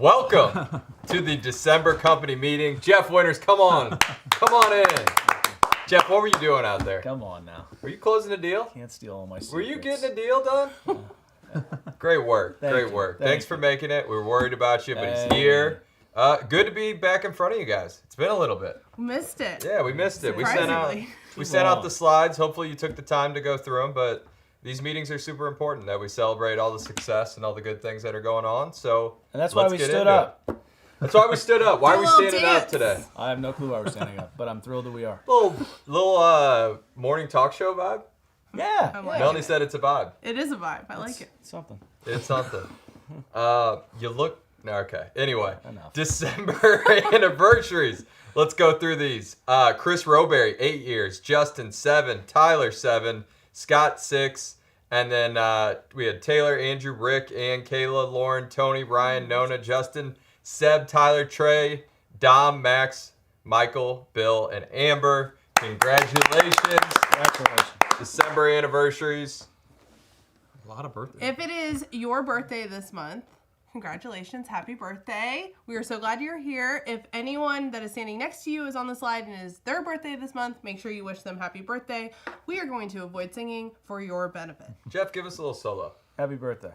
Welcome to the December company meeting. Jeff Winters, come on in. Jeff, what were you doing out there? Come on now. Were you closing a deal? Can't steal all my secrets. Were you getting a deal done? Great work. Thank Great work. you. Thanks for making it. We were worried about you, but he's Hey. here. Good to be back in front of you guys. It's been a little bit. Missed it. Yeah, we missed it. We sent Surprisingly. out the slides. Hopefully you took the time to go through them, but these meetings are super important that we celebrate all the success and all the good things that are going on. So And that's why let's we get stood into up. it. That's why we stood up. Why are we Do a little standing up dance. today? I have no clue why we're standing up, but I'm thrilled that we are. Little morning talk show vibe. Yeah. I like Melanie it. said it's a vibe. It is a vibe. I like it. Something. It's something. You look. No, okay. Anyway, Enough. December anniversaries. Let's go through these. Chris Roberry, 8 years. Justin, 7. Tyler, 7. Scott, 6. And then we had Taylor, Andrew, Rick, Ann, Kayla, Lauren, Tony, Ryan, Nona, Justin, Seb, Tyler, Trey, Dom, Max, Michael, Bill, and Amber. Congratulations. Congratulations. December anniversaries. A lot of birthdays. If it is your birthday this month, congratulations. Happy birthday. We are so glad you're here. If anyone that is standing next to you is on the slide and it is their birthday this month, make sure you wish them happy birthday. We are going to avoid singing for your benefit. Jeff, give us a little solo. Happy birthday.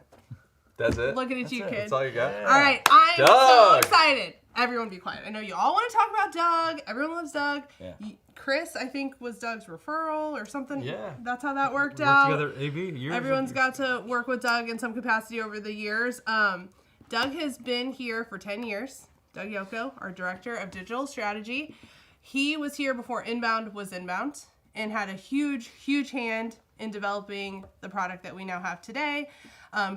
That's it? Looking at you, it. kid. That's all you got? Yeah. All right, I'm so Doug. excited. Everyone be quiet. I know you all want to talk about Doug. Everyone loves Doug. Yeah. Chris, I think, was Doug's referral or something. Yeah. That's how that worked Worked out. together, AV, years. Everyone's got to work with Doug in some capacity over the years. Doug has been here for 10 years. Doug Yoko, our director of digital strategy. He was here before Inbound was Inbound and had a huge, huge hand in developing the product that we now have today.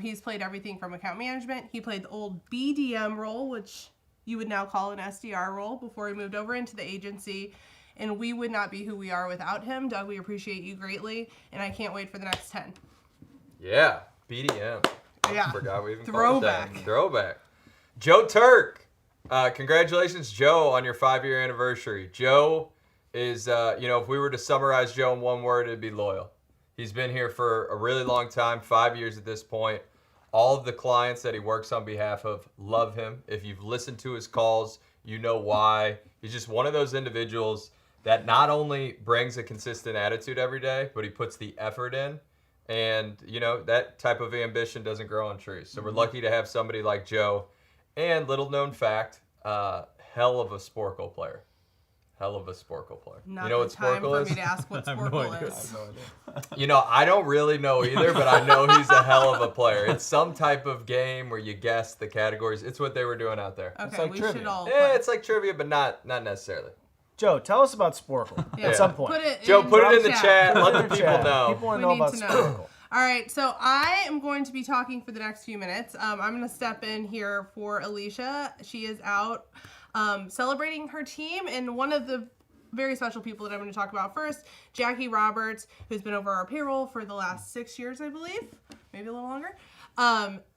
He's played everything from account management. He played the old BDM role, which you would now call an SDR role, before he moved over into the agency. And we would not be who we are without him. Doug, we appreciate you greatly, and I can't wait for the next 10. Yeah, BDM. Yeah. Forgot we even Throwback. called it that. Throwback. Joe Turk. Congratulations, Joe, on your 5-year anniversary. Joe is, if we were to summarize Joe in one word, it'd be loyal. He's been here for a really long time, 5 years at this point. All of the clients that he works on behalf of love him. If you've listened to his calls, you know why. He's just one of those individuals that not only brings a consistent attitude every day, but he puts the effort in. And, that type of ambition doesn't grow on trees. So we're lucky to have somebody like Joe. And little known fact, hell of a Sporkle player. Hell of a Sporkle player. Not you know the what time Sporkle for is? me to ask what I have no Sporkle idea. is. I don't really know either, but I know he's a hell of a player. It's some type of game where you guess the categories. It's what they were doing out there. Okay, like we trivia. should all Yeah, play. it's like trivia, but not necessarily. Joe, tell us about Sporkle Yeah. at some point. Put it Joe, put it in the chat. chat. Let the Put it in people chat. know. People want We to know need about to know. Sporkle. All right, so I am going to be talking for the next few minutes. I'm going to step in here for Alicia. She is out celebrating her team, and one of the very special people that I'm going to talk about first, Jackie Roberts, who's been over our payroll for the last 6 years, I believe, maybe a little longer,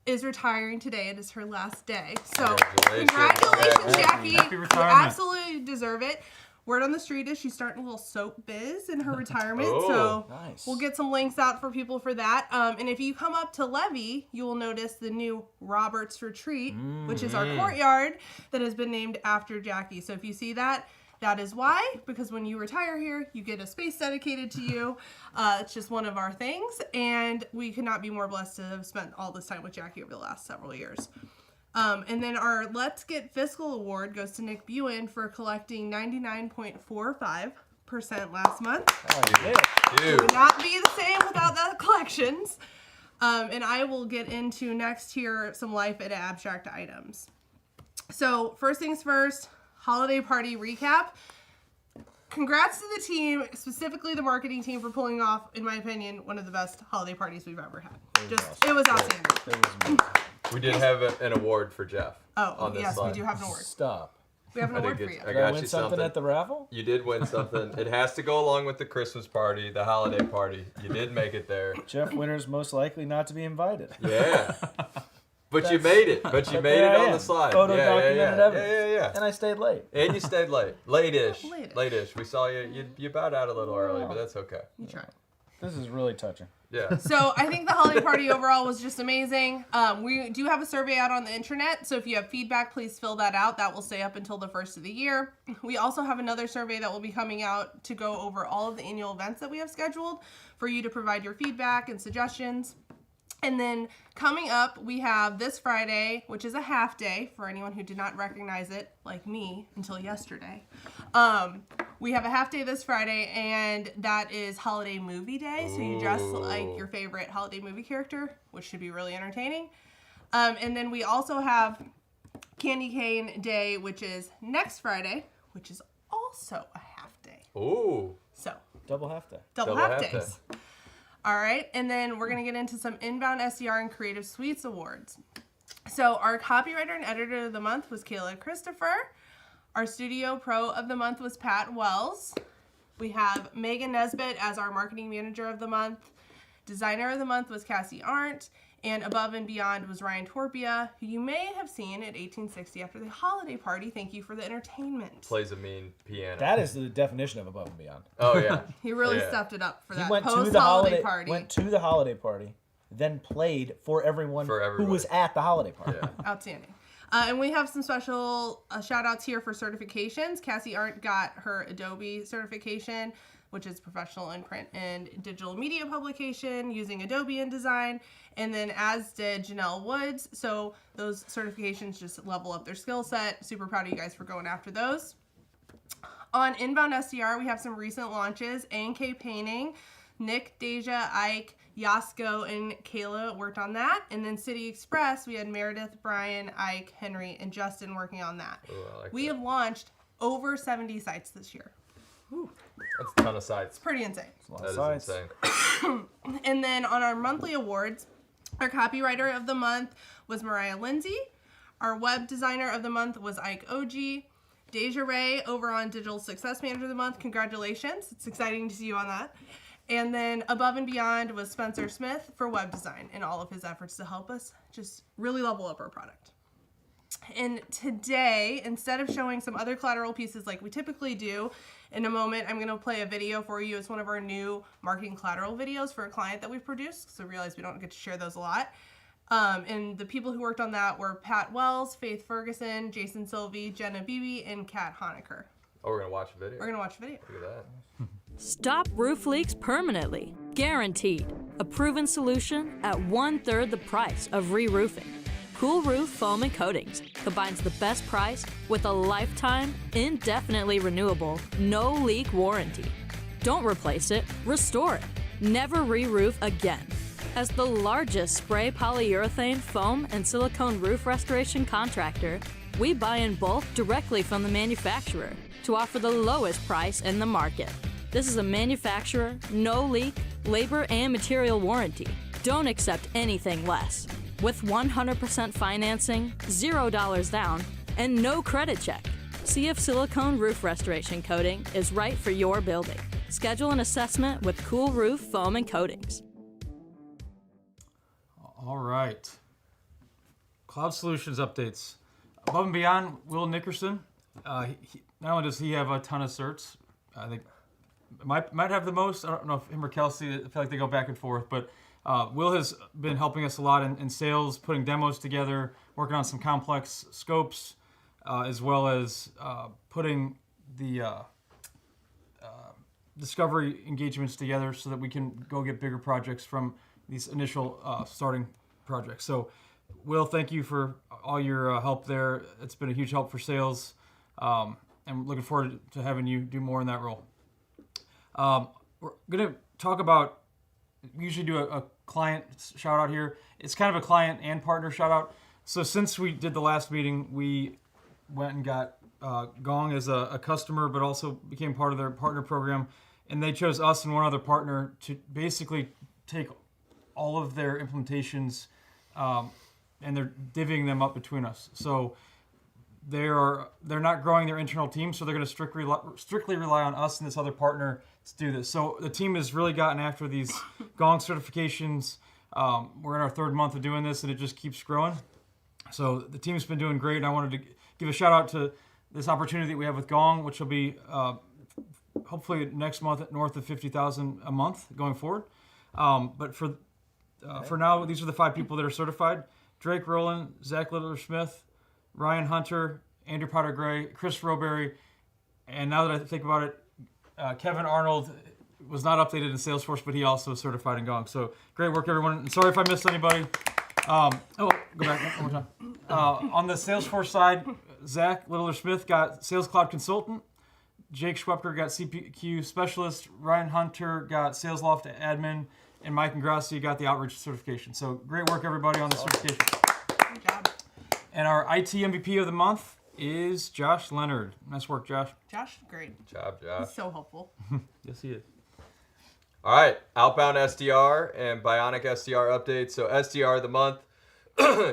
is retiring today. It is her last day. So congratulations, Jackie. Happy You retirement. absolutely deserve it. Word on the street is she's starting a little soap biz in her retirement. Oh, so nice. we'll get some links out for people for that. And if you come up to Levy, you will notice the new Roberts Retreat, which is our courtyard that has been named after Jackie. So if you see that, that is why, because when you retire here, you get a space dedicated to you. It's just one of our things. And we could not be more blessed to have spent all this time with Jackie over the last several years. And then our Let's Get Fiscal Award goes to Nick Buin for collecting 99.45% last month. Oh, you did. Dude. Would not be the same without the collections. And I will get into next here some life at abstract items. So first things first, holiday party recap. Congrats to the team, specifically the marketing team, for pulling off, in my opinion, one of the best holiday parties we've ever had. It was outstanding. It was amazing. We did have an award for Jeff. Oh, on this yes, slide. we do have an award. Stop. We have an I did award for get- you. I Did got I you win something at the raffle? You did win something. It has to go along with the Christmas party, the holiday party. You did make it there. Jeff Winters most likely not to be invited. Yeah. But you made it. But you made There it I on am. the slide. Photo yeah, documented yeah, yeah. evidence. Yeah, yeah, yeah. And I stayed late. And you stayed late. Late-ish. Late-ish. Late-ish. We saw you. You bowed out a little early, but that's okay. You tried. This is really touching. Yeah. So I think the holiday party overall was just amazing. We do have a survey out on the internet, so if you have feedback, please fill that out. That will stay up until the first of the year. We also have another survey that will be coming out to go over all of the annual events that we have scheduled for you to provide your feedback and suggestions. And then coming up, we have this Friday, which is a half day for anyone who did not recognize it, like me, until yesterday. We have a half day this Friday, and that is holiday movie day. So you dress like your favorite holiday movie character, which should be really entertaining. And then we also have Candy Cane Day, which is next Friday, which is also a half day. Ooh. So Double half day. double Double half half days. All right, and then we're going to get into some Inbound SDR and Creative Suites awards. So our copywriter and editor of the month was Kayla Christopher. Our studio pro of the month was Pat Wells. We have Megan Nesbitt as our marketing manager of the month. Designer of the month was Cassie Arndt. And above and beyond was Ryan Torpia, who you may have seen at 1860 after the holiday party. Thank you for the entertainment. Plays a mean piano. That is the definition of above and beyond. Oh yeah. He really Yeah. stepped it up for He that went to the post-holiday holiday party. Went to the holiday party, then played for everyone For who everybody. was at the holiday party. Yeah. Outstanding. And we have some special shout outs here for certifications. Cassie Arndt got her Adobe certification, which is professional in print and digital media publication using Adobe InDesign. And then as did Janelle Woods. So those certifications just level up their skill set. Super proud of you guys for going after those. On Inbound SDR, we have some recent launches. A&K Painting, Nick, Deja, Ike, Yasko, and Kayla worked on that. And then City Express, we had Meredith, Brian, Ike, Henry, and Justin working on that. Ooh, I like We that. have launched over 70 sites this year. That's a ton of sites. Pretty insane. A lot That of is sites. insane. And then on our monthly awards, our copywriter of the month was Mariah Lindsay. Our web designer of the month was Ike OG. Deja Ray over on Digital Success Manager of the Month. Congratulations. It's exciting to see you on that. And then above and beyond was Spencer Smith for web design and all of his efforts to help us just really level up our product. And today, instead of showing some other collateral pieces like we typically do, in a moment, I'm going to play a video for you. It's one of our new marketing collateral videos for a client that we've produced. So realize we don't get to share those a lot. And the people who worked on that were Pat Wells, Faith Ferguson, Jason Sylvie, Jenna Beebe, and Kat Honecker. Oh, we're gonna watch a video. We're going to watch a video. Look at that. Stop roof leaks permanently. Guaranteed. A proven solution at 1/3 the price of re-roofing. Cool Roof Foam and Coatings combines the best price with a lifetime, indefinitely renewable, no leak warranty. Don't replace it, restore it. Never re-roof again. As the largest spray polyurethane foam and silicone roof restoration contractor, we buy in bulk directly from the manufacturer to offer the lowest price in the market. This is a manufacturer, no leak, labor and material warranty. Don't accept anything less. With 100% financing, $0 down, and no credit check. See if silicone roof restoration coating is right for your building. Schedule an assessment with Cool Roof Foam and Coatings. All right. Cloud Solutions updates. Above and beyond, Will Nickerson. Not only does he have a ton of certs, I think might have the most. I don't know if him or Kelsey. I feel like they go back and forth, but Will has been helping us a lot in sales, putting demos together, working on some complex scopes, as well as putting the discovery engagements together so that we can go get bigger projects from these initial starting projects. So, Will, thank you for all your help there. It's been a huge help for sales, and looking forward to having you do more in that role. We're going to talk about, we usually do a client shout out here. It's kind of a client and partner shout out. So since we did the last meeting, we went and got Gong as a customer, but also became part of their partner program. And they chose us and one other partner to basically take all of their implementations and they're divvying them up between us. So they're not growing their internal team, so they're going to strictly rely on us and this other partner to do this. So the team has really gotten after these Gong certifications. We're in our third month of doing this, and it just keeps growing. So the team's been doing great, and I wanted to give a shout out to this opportunity that we have with Gong, which will be hopefully next month north of 50,000 a month going forward. But for now, these are the 5 people that are certified: Drake Rowland, Zach Littler-Smith, Ryan Hunter, Andrew Potter Gray, Chris Roberry, and now that I think about it, Kevin Arnold was not updated in Salesforce, but he also is certified in Gong. So great work, everyone. And sorry if I missed anybody. Go back one more time. On the Salesforce side, Zach Littler-Smith got Sales Cloud Consultant. Jake Schwepker got CPQ Specialist. Ryan Hunter got SalesLoft Admin. And Mike Ingrassi got the Outreach certification. So great work, everybody, on the certification. Good job. And our IT MVP of the month is Josh Leonard. Nice work, Josh. Josh, great. Good job, Josh. So helpful. Yes, he is. All right, outbound SDR and Bionic SDR updates. So SDR of the month,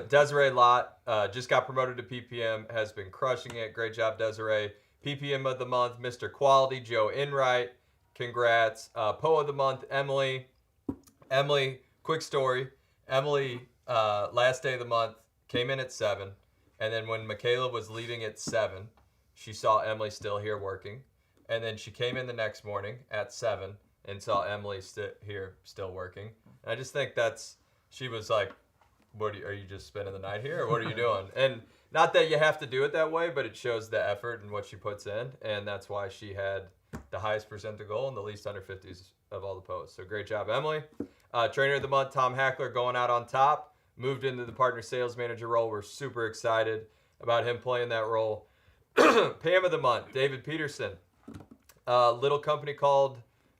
Desiree Lott just got promoted to PPM, has been crushing it. Great job, Desiree. PPM of the month, Mr. Quality, Joe Enright. Congrats. PO of the month, Emily. Emily, quick story. Emily, last day of the month, came in at 7. And then when Michaela was leaving at 7, she saw Emily still here working. And then she came in the next morning at 7 and saw Emily here still working. And I just think she was like, are you just spending the night here, or what are you doing? And not that you have to do it that way, but it shows the effort and what she puts in. And that's why she had the highest percent to goal and the least under 50s of all the posts. So great job, Emily. Trainer of the month, Tom Hackler, going out on top. Moved into the partner sales manager role. We're super excited about him playing that role. Pam of the month, David Peterson. A little company called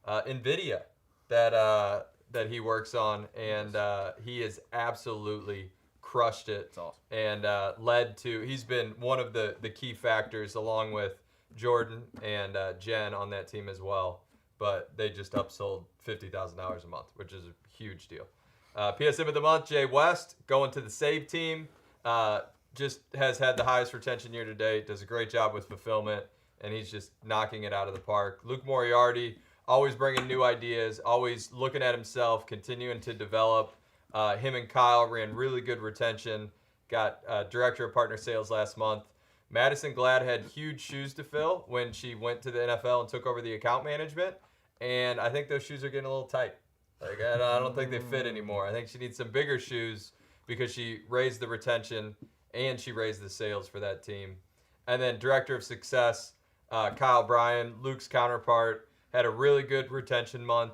NVIDIA that he works on, and he has absolutely crushed it. That's awesome. And he's been one of the key factors, along with Jordan and Jen on that team as well. But they just upsold $50,000 a month, which is a huge deal. PSM of the month, Jay West, going to the Save team. Just has had the highest retention year to date. Does a great job with fulfillment, and he's just knocking it out of the park. Luke Moriarty, always bringing new ideas, always looking at himself, continuing to develop. Him and Kyle ran really good retention. Got director of partner sales last month. Madison Glad had huge shoes to fill when she went to the NFL and took over the account management. And I think those shoes are getting a little tight. Like, I don't think they fit anymore. I think she needs some bigger shoes because she raised the retention and she raised the sales for that team. And then director of success, Kyle Bryan, Luke's counterpart, had a really good retention month.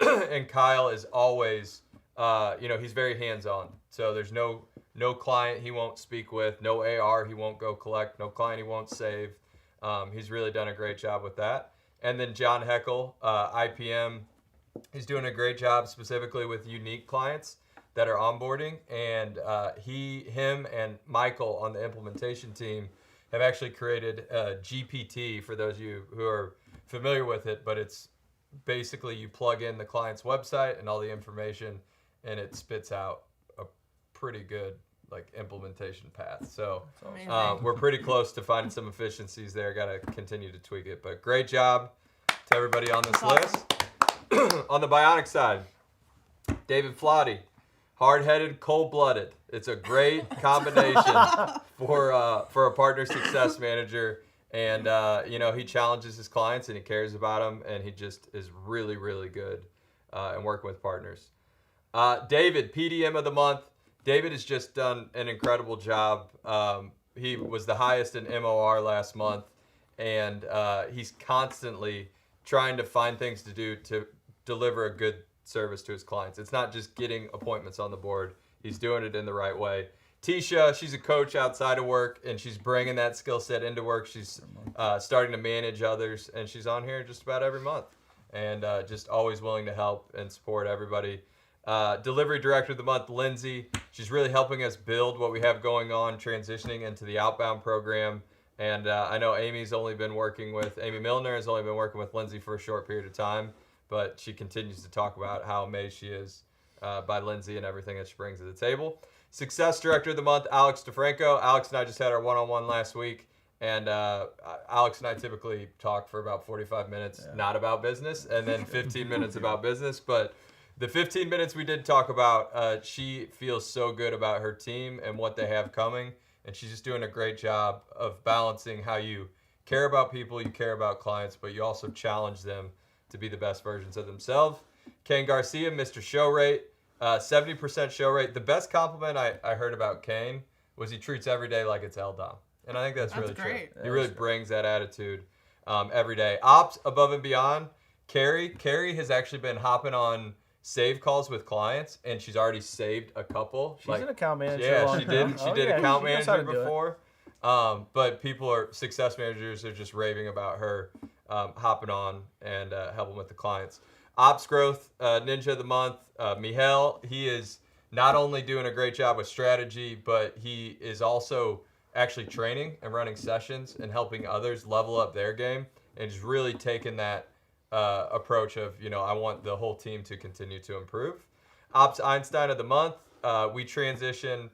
And Kyle is always, he's very hands-on. So there's no client he won't speak with, no AR he won't go collect, no client he won't save. He's really done a great job with that. And then John Heckel, IPM, he's doing a great job specifically with unique clients that are onboarding. And him and Michael on the implementation team have actually created a GPT, for those of you who are familiar with it, but it's basically you plug in the client's website and all the information, and it spits out a pretty good implementation path. So we're pretty close to finding some efficiencies there. Got to continue to tweak it, but great job to everybody on this list. On the Bionic side, David Flotty, hard-headed, cold-blooded. It's a great combination for a partner success manager. And, he challenges his clients and he cares about them, and he just is really, really good in working with partners. David, PDM of the month. David has just done an incredible job. He was the highest in MOR last month, and he's constantly trying to find things to do to deliver a good service to his clients. It's not just getting appointments on the board. He's doing it in the right way. Tisha, she's a coach outside of work, and she's bringing that skill set into work. She's starting to manage others, and she's on here just about every month, and just always willing to help and support everybody. Delivery Director of the Month, Lindsay. She's really helping us build what we have going on, transitioning into the outbound program. And I know Amy Milner has only been working with Lindsay for a short period of time, but she continues to talk about how amazed she is by Lindsay and everything that she brings to the table. Success Director of the Month, Alex DeFranco. Alex and I just had our one-on-one last week, and Alex and I typically talk for about 45 minutes, not about business, and then 15 minutes about business. But the 15 minutes we did talk about, she feels so good about her team and what they have coming, and she's just doing a great job of balancing how you care about people, you care about clients, but you also challenge them to be the best versions of themselves. Kane Garcia, Mr. Show Rate, 70% show rate. The best compliment I heard about Kane was he treats every day like it's L-Dom. And I think that's really great. true. He really brings that attitude every day. Ops above and beyond. Carrie has actually been hopping on save calls with clients, and she's already saved a couple. She's an account manager. Yeah, she did. She did account she knows how to manager do it. before. But success managers are just raving about her hopping on and helping with the clients. Ops growth, Ninja of the Month, Mihail. He is not only doing a great job with strategy, but he is also actually training and running sessions and helping others level up their game, and just really taking that approach of, I want the whole team to continue to improve. Ops Einstein of the Month, we transition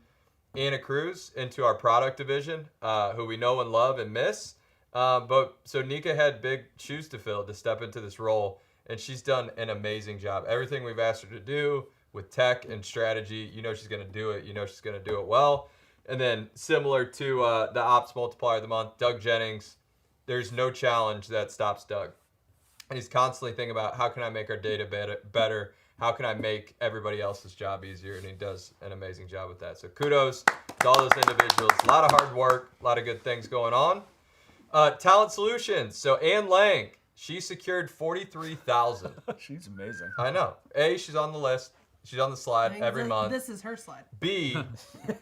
Anna Cruz into our product division, who we know and love and miss. So Nika had big shoes to fill to step into this role, and she's done an amazing job. Everything we've asked her to do with tech and strategy, she's going to do it. She's going to do it well. And then similar to the Ops Multiplier of the Month, Doug Jennings, there's no challenge that stops Doug. And he's constantly thinking about, how can I make our data better? How can I make everybody else's job easier? And he does an amazing job with that. So kudos to all those individuals. A lot of hard work, a lot of good things going on. Talent Solutions. So Ann Lang, she secured $43,000. She's amazing. I know. A, she's on the list. She's on the slide every month. This is her slide. B,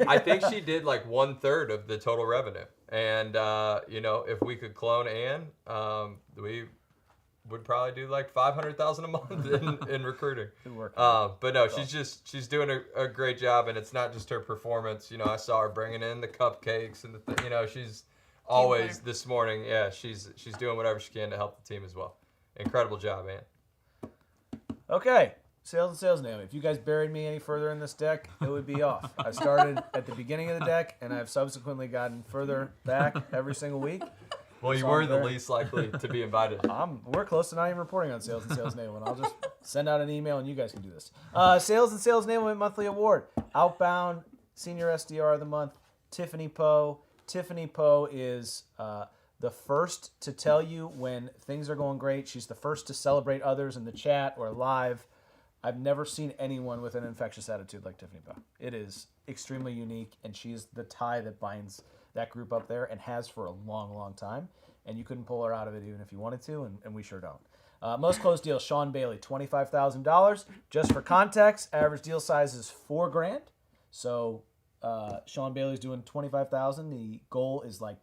I think she did like 1/3 of the total revenue. And, if we could clone Ann, we would probably do like $500,000 a month in recruiting. Good work. But no, she's doing a great job, and it's not just her performance. I saw her bringing in the cupcakes and she's always this morning. Yeah, she's doing whatever she can to help the team as well. Incredible job, Ann. Okay. Sales and sales name. If you guys buried me any further in this deck, it would be off. I started at the beginning of the deck, and I've subsequently gotten further back every single week. Well, you So were I'm the very- least likely to be invited. We're close to not even reporting on sales and sales enablement. I'll just send out an email, and you guys can do this. Sales and sales enablement monthly award. Outbound Senior SDR of the Month, Tiffany Poe. Tiffany Poe is the first to tell you when things are going great. She's the first to celebrate others in the chat or live. I've never seen anyone with an infectious attitude like Tiffany Poe. It is extremely unique, and she's the tie that binds that group up there and has for a long, long time. And you couldn't pull her out of it even if you wanted to, and we sure don't. Most closed deals, Sean Bailey, $25,000. Just for context, average deal size is $4,000. So Sean Bailey's doing $25,000. The goal is like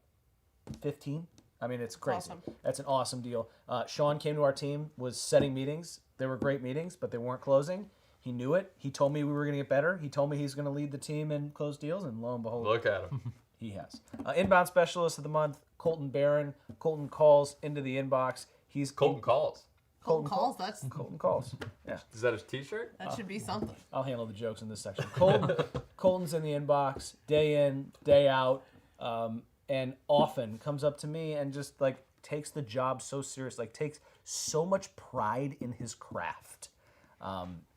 15. I mean, it's crazy. awesome. That's an awesome deal. Sean came to our team, was setting meetings. They were great meetings, but they weren't closing. He knew it. He told me we were going to get better. He told me he's going to lead the team and close deals, and lo and behold, Look at him. he has. Inbound Specialist of the Month, Colton Barron. Colton calls into the inbox. He's Colton calls. Colton calls. Colton calls. Yeah. Is that his T-shirt? That should be something. I'll handle the jokes in this section. Colton's in the inbox, day in, day out, and often comes up to me and just like takes the job so serious, like takes so much pride in his craft.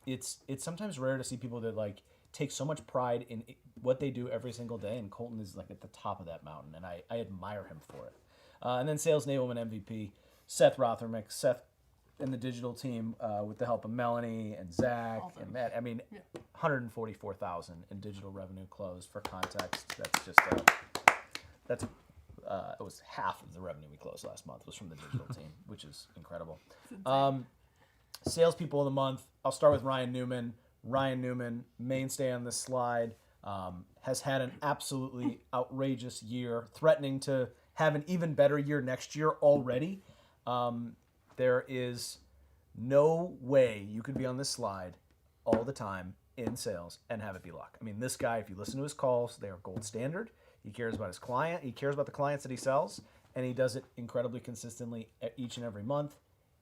It's sometimes rare to see people that like take so much pride in what they do every single day, and Colton is like at the top of that mountain, and I admire him for it. And then Sales Enablement MVP, Seth Rothermick. Seth and the digital team, with the help of Melanie and Zach and Matt. I mean, 144,000 in digital revenue closed. For context, that's just it was half of the revenue we closed last month was from the digital team, which is incredible. Salespeople of the month. I'll start with Ryan Newman. Ryan Newman, mainstay on this slide, has had an absolutely outrageous year, threatening to have an even better year next year already. There is no way you could be on this slide all the time in sales and have it be luck. I mean, this guy, if you listen to his calls, they are gold standard. He cares about his client. He cares about the clients that he sells, and he does it incredibly consistently each and every month.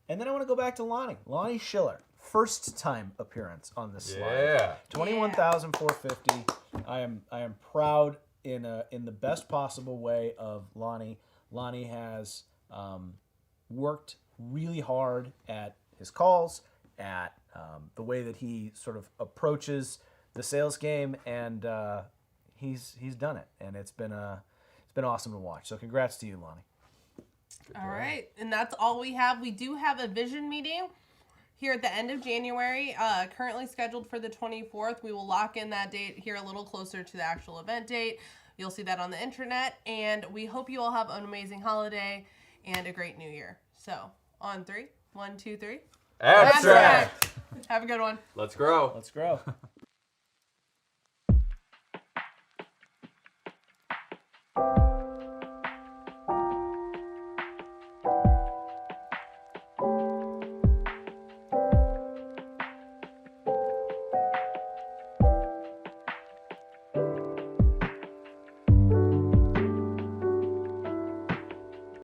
And then I want to go back to Lonnie. Lonnie Schiller, first time appearance on this slide. Yeah. 21,450. I am proud in the best possible way of Lonnie. Lonnie has worked really hard at his calls, at the way that he sort of approaches the sales game, and he's done it, and it's been awesome to watch. So congrats to you, Lonnie. All right, and that's all we have. We do have a vision meeting here at the end of January, currently scheduled for the 24th. We will lock in that date here a little closer to the actual event date. You'll see that on the internet, and we hope you all have an amazing holiday and a great new year. So, on 3, 1, 2, 3. Abstract. Have a good one. Let's grow. Let's grow.